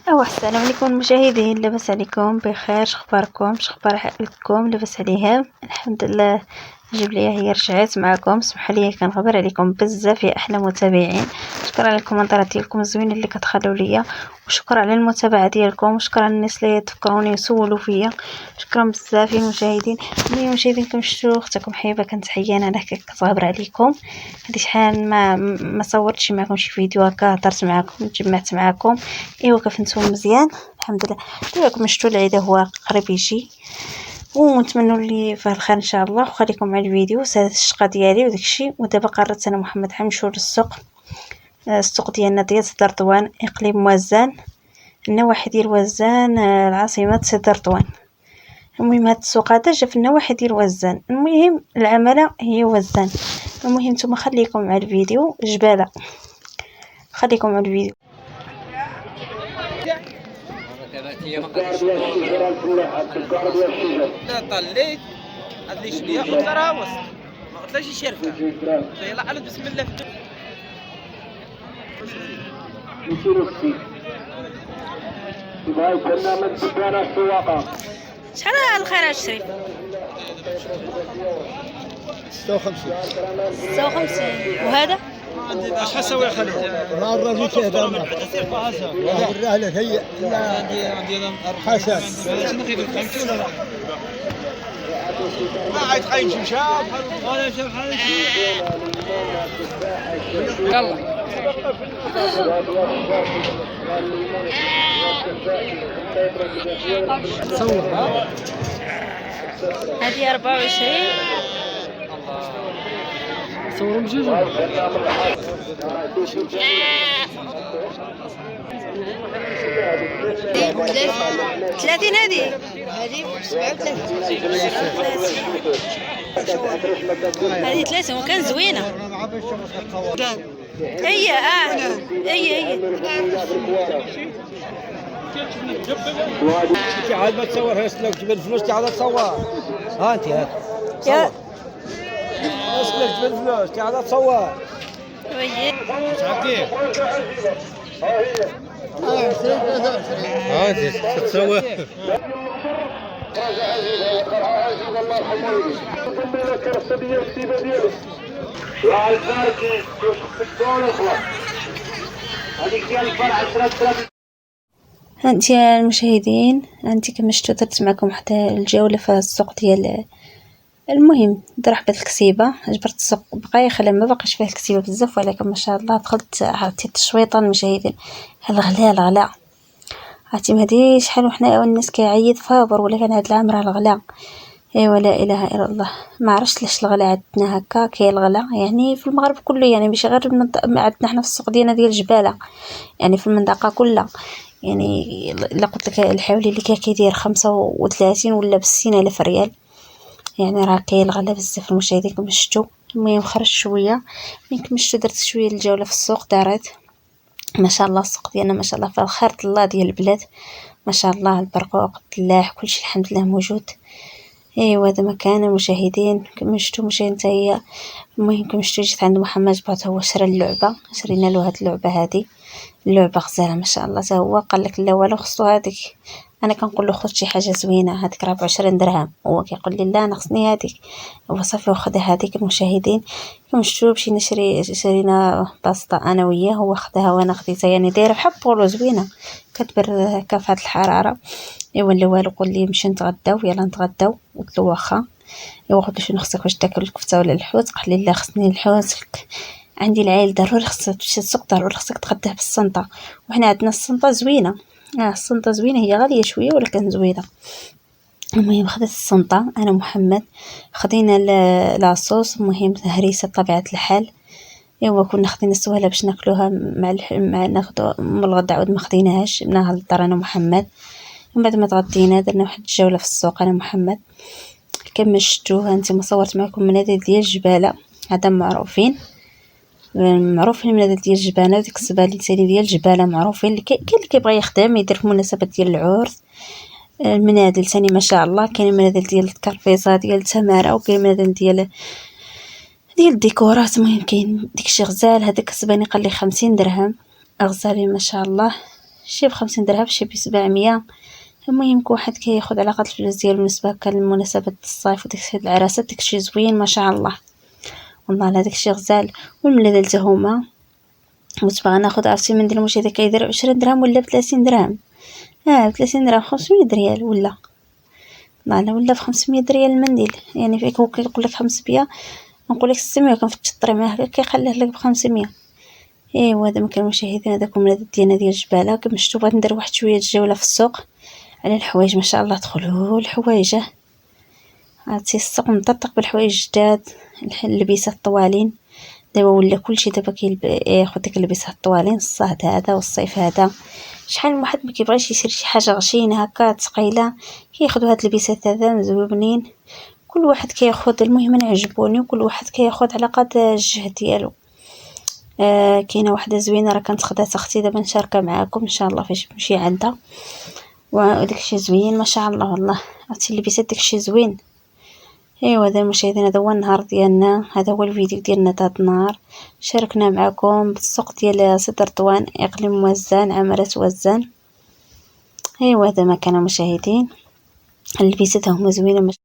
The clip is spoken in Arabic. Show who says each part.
Speaker 1: السلام عليكم المشاهدين، لاباس عليكم؟ بخير؟ شخباركم؟ شخبار عائلتكم؟ لاباس عليها؟ الحمد لله. جيب لي هي رجعت معكم. سمحوا لي كنغبر عليكم بزاف يا احلى متابعين. شكرا على الكومنتات ديالكم الزوينه اللي كتخلوا ليا، وشكرا على المتابعه ديالكم، وشكرا الناس اللي تفكروني وسولوا فيا. شكرا بزاف يا المشاهدين. المشاهدين كما شفتوا اختكم حبيبه كنتحيان انا كتغبر عليكم. هادي شحال ما صورتش معكم شي فيديو هكا، هضرت معكم تجمعت معكم. ايوا كفنتم مزيان الحمد لله. دابا كما شفتوا العيد هو قريب يجي، ونتمنوا لي فيه الخير ان شاء الله. وخليكم مع الفيديو سالت الشقه ديالي وداكشي. ودابا قررت انا محمد حنمشيو للسوق. السوق ديالنا ديال سيدي رضوان، اقليم وزان، النواحي ديال وزان، العاصمه سيدي رضوان. المهم هاد السوق هذا جا في النواحي ديال وزان. المهم العمله هي وزان. المهم نتوما خليكم مع الفيديو. جباله، خليكم مع الفيديو.
Speaker 2: لا طليت هذه شنيا قلت راه وسط ما قلتلاش يشرفها. يلا على بسم الله.
Speaker 1: شحال الخير الشريف؟
Speaker 3: 56.
Speaker 1: وهذا
Speaker 3: اش حسوي خليل؟ مع الرجل كذا ما الرهله هي حسن ما عاد قايم شاب ولا شاب حاجه.
Speaker 2: يلا
Speaker 3: صور
Speaker 1: هذه 24.
Speaker 3: صوروا بجوج
Speaker 1: 30. هذه 30 وكان زوينه. هي هي
Speaker 3: انت عاد ما تصور هسلك جبت الفلوس تعال تصور. ها انت هات
Speaker 1: يا
Speaker 3: هسلك جبت الفلوس تعال تصور.
Speaker 1: وي
Speaker 3: ها انت تتصور.
Speaker 1: انت يا المشاهدين، انت كما شفتوا درت معكم حتى الجوله في السوق ديال. المهم ضربت الكسيبه، جبرت السوق بقى خلا ما بقاش فيه الكسيبه بزاف، ولكن ما شاء الله دخلت عطيت الشويطه المشاهدين. الغلاء عرفتي هذه شحال وحنا الناس كيعيط فابر، ولكن هذا العام راه الغلاء. ايوا لا اله الا الله. ما عرفتش لاش الغلاء عندنا هكا. كاين الغلاء يعني في المغرب كله، يعني ماشي غير عندنا حنا في السوق ديالنا ديال الجباله، يعني في المنطقه كلها. يعني الا قلت لك الحولي اللي كيدير 35 ولا ب60 الف ريال، يعني راه كاين الغلاء بزاف المشاهدين كما شفتوا. المهم خرجت شويه، ملي كما شفتوا درت شويه الجوله في السوق. دارت ما شاء الله السوق ديالنا ما شاء الله فيه الخير الله ديال البلاد. ما شاء الله البرقوق الدلاح كلشي الحمد لله موجود. ايوا هذا مكان المشاهدين كما شفتوا مشاهدين حتى هي. المهم كما شفتوا جيت عند محمد جبت هو شرا اللعبه، شرينا له هاد اللعبه هذه. اللعبه غزاله ما شاء الله. حتى هو قال لك لا والو خصو هذيك. انا كنقول له خذ شي حاجه زوينه، هذيك راه ب20 درهم. هو كيقول لي لا انا خصني هذيك. هو صافي وخذ هذيك المشاهدين كما شفتوا. مشينا شرينا باسطه انا وياه، هو خداها وانا خديتها، يعني دايره بحال بولو زوينه كتبرد هكا في هاد الحراره. ايوا لا والو قول لي نمشيو نتغداو، يلا نتغداو. قلت له واخا. ايوا قلت له شنو خصك واش تاكل الكفته ولا الحوت؟ قال لي لا خصني الحوت. عندي العيل ضروري خصك تمشي للسوق، ضروري خصك تغداه بالسنطه. وحنا عندنا السنطه زوينه. السنطه زوينه، هي غاليه شويه ولكن زوينه. المهم خديت السنطه انا محمد، خدينا لاصوص. المهم هريسه بطبيعه الحال. ايوا كنا خدينا السواله باش ناكلوها مع ناخذ من الغدا، عود ما خديناهاش بناها للدار انا محمد. من بعد ما تغدينا درنا واحد الجوله في السوق انا محمد كما شفتوا. هانتوما صورت معكم مناديل ديال الجباله، هذا معروفين المناديل ديال الجبانه. وديك الزبالين ثاني ديال الجباله معروفين. كاين اللي كيبغي يخدم يدير في المناسبات ديال العرس. المناديل ثاني ما شاء الله. كاين المناديل ديال الكرفيصه ديال تماره، وكاين المناديل ديال الديكورات. المهم كاين داكشي غزال. هذاك الزباني قال لي 50 درهم. غزالين ما شاء الله. شي ب50 درهم، شي ب700. المهم كل واحد كياخد على قد الفلوس ديالو. بالنسبه لمناسبه الصيف وديك العراسات داكشي زوين ما شاء الله، والله لا داكشي غزال. والملذلت هما باغا ناخد عرفتي منديل المشاهده كيدير 20 درهم ولا ب30 درهم. ب 30 درهم 500 ريال ولا ولا ب500 ريال المنديل. يعني فيك هو كيقول لك 500، نقول لك 600 كنفتش الطري معاه كيخليه لك ب500. ايوا هذا مكان المشاهدين، هذاكم ولاد ديالنا ديال الجباله. كما شفتوا بغيت ندير واحد شويه الجوله في السوق على الحوايج. ما شاء الله دخلوا الحوايج، عرفتي السوق مطرطق بالحوايج جداد، اللبسات الطوالين. دابا ولا كلشي دابا ياخذ ديك اللبسات الطوالين، الصهد هذا والصيف هذا. شحال من واحد ما كيبغيش يشري شي حاجه غشينه هكا ثقيله، كياخذوا هاد اللبسات هذا مزوبنين. كل واحد كياخذ، المهم انا عجبوني، وكل واحد كياخذ على قد الجهد ديالو. كاينه واحده زوينه راه كانت خدات اختي، دابا نشاركها معاكم ان شاء الله فاش نمشي عندها. وداكشي زوين ما شاء الله، والله عرفتي اللبسات داكشي زوين. ايوا هذا المشاهدين، هذا هو النهار ديالنا، هذا هو الفيديو ديالنا تاع النهار. شاركنا معكم بالسوق ديال سد رضوان، اقليم وزان، عمارة وزان. ايوا هذا ما كان مشاهدين، اللبسات هما زوينه.